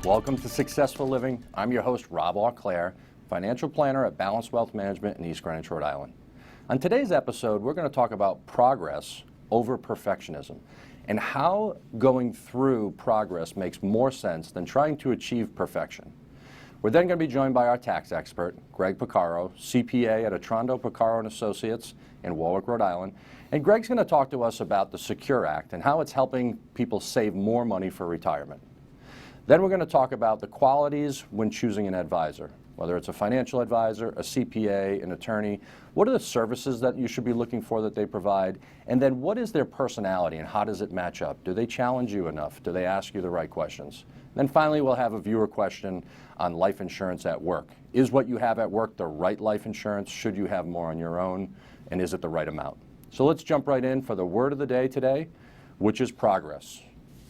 Welcome to Successful Living. I'm your host, Rob Auclair, financial planner at Balanced Wealth Management in East Greenwich, Rhode Island. On today's episode, we're going to talk about progress over perfectionism and how going through progress makes more sense than trying to achieve perfection. We're then going to be joined by our tax expert, Greg Piccaro, CPA at Atrondo, Piccaro & Associates in Warwick, Rhode Island. And Greg's going to talk to us about the Secure Act and how it's helping people save more money for retirement. Then we're going to talk about the qualities when choosing an advisor, whether it's a financial advisor, a CPA, an attorney. What are the services that you should be looking for that they provide? And then what is their personality and how does it match up? Do they challenge you enough? Do they ask you the right questions? Then finally, we'll have a viewer question on life insurance at work. Is what you have at work the right life insurance? Should you have more on your own? And is it the right amount? So let's jump right in for the word of the day today, which is progress.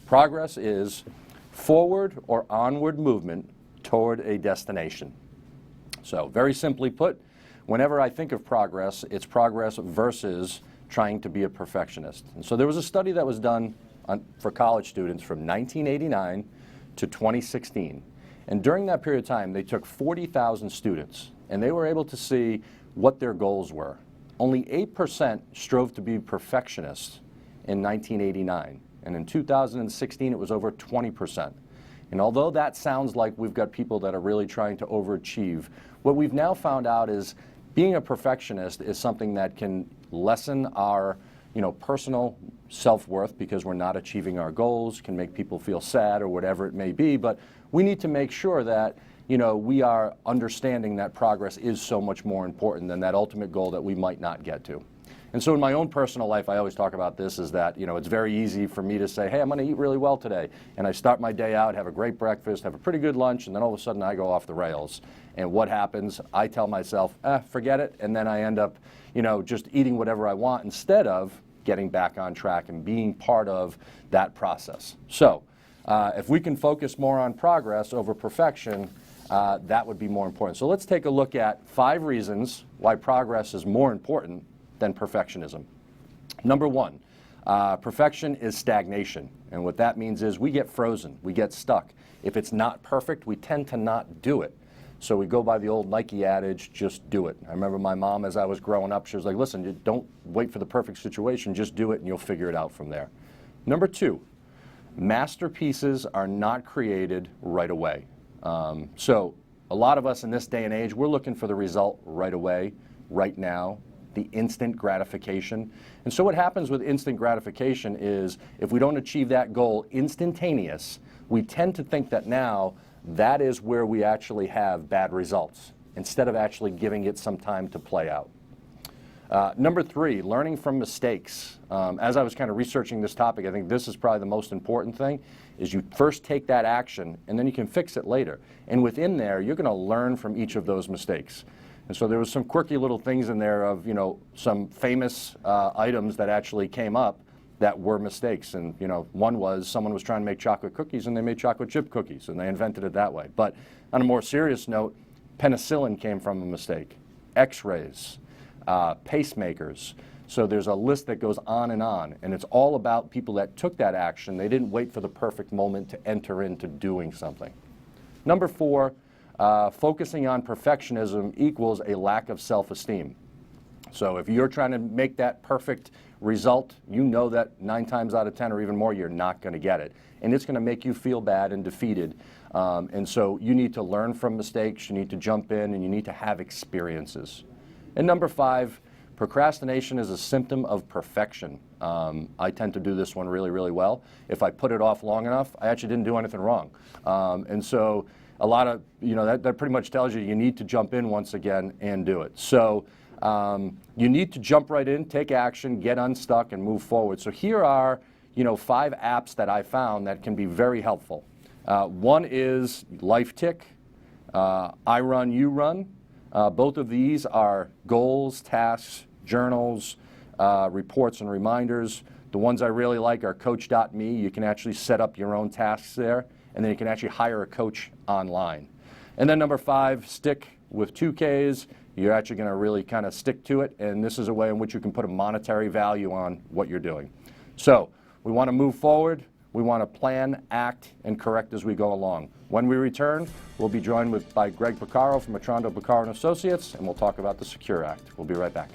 Progress is forward or onward movement toward a destination. So very simply put, whenever I think of progress, it's progress versus trying to be a perfectionist. And so there was a study that was done for college students from 1989 to 2016. And during that period of time, they took 40,000 students, and they were able to see what their goals were. Only 8% strove to be perfectionists in 1989. And in 2016, it was over 20%. And although that sounds like we've got people that are really trying to overachieve, what we've now found out is being a perfectionist is something that can lessen our, personal self-worth because we're not achieving our goals, can make people feel sad or whatever it may be. But we need to make sure that, we are understanding that progress is so much more important than that ultimate goal that we might not get to. And so in my own personal life, I always talk about this, is that, it's very easy for me to say, hey, I'm going to eat really well today. And I start my day out, have a great breakfast, have a pretty good lunch, and then all of a sudden I go off the rails. And what happens? I tell myself, forget it. And then I end up, just eating whatever I want instead of getting back on track and being part of that process. So if we can focus more on progress over perfection, that would be more important. So let's take a look at 5 reasons why progress is more important than perfectionism. Number 1, perfection is stagnation. And what that means is we get frozen, we get stuck. If it's not perfect, we tend to not do it. So we go by the old Nike adage, just do it. I remember my mom, as I was growing up, she was like, listen, you don't wait for the perfect situation, just do it and you'll figure it out from there. Number 2, masterpieces are not created right away. So a lot of us in this day and age, we're looking for the result right away, right now, the instant gratification. And so what happens with instant gratification is if we don't achieve that goal instantaneous, we tend to think that now that is where we actually have bad results instead of actually giving it some time to play out. Number 3, learning from mistakes. As I was kind of researching this topic, I think this is probably the most important thing, is you first take that action and then you can fix it later. And within there, you're going to learn from each of those mistakes. And so there was some quirky little things in there of, some famous items that actually came up that were mistakes. And, one was someone was trying to make chocolate cookies and they made chocolate chip cookies and they invented it that way. But on a more serious note, penicillin came from a mistake. X-rays, pacemakers. So there's a list that goes on, and it's all about people that took that action. They didn't wait for the perfect moment to enter into doing something. Number 4, focusing on perfectionism equals a lack of self-esteem. So if you're trying to make that perfect result, you know that 9 times out of 10 or even more, you're not going to get it. And it's going to make you feel bad and defeated. And so you need to learn from mistakes, you need to jump in, and you need to have experiences. And number 5, procrastination is a symptom of perfection. I tend to do this one really, really well. If I put it off long enough, I actually didn't do anything wrong. And so a lot of, that pretty much tells you need to jump in once again and do it. So you need to jump right in, take action, get unstuck, and move forward. So here are, 5 apps that I found that can be very helpful. One is Life Tick, I Run, You Run. Both of these are goals, tasks, journals, reports, and reminders. The ones I really like are Coach.me. You can actually set up your own tasks there, and then you can actually hire a coach online. And then number 5, Stick with 2Ks. You're actually going to really kind of stick to it, and this is a way in which you can put a monetary value on what you're doing. So we want to move forward. We want to plan, act, and correct as we go along. When we return, we'll be joined by Greg Piccaro from Matrando Piccaro & Associates, and we'll talk about the Secure Act. We'll be right back.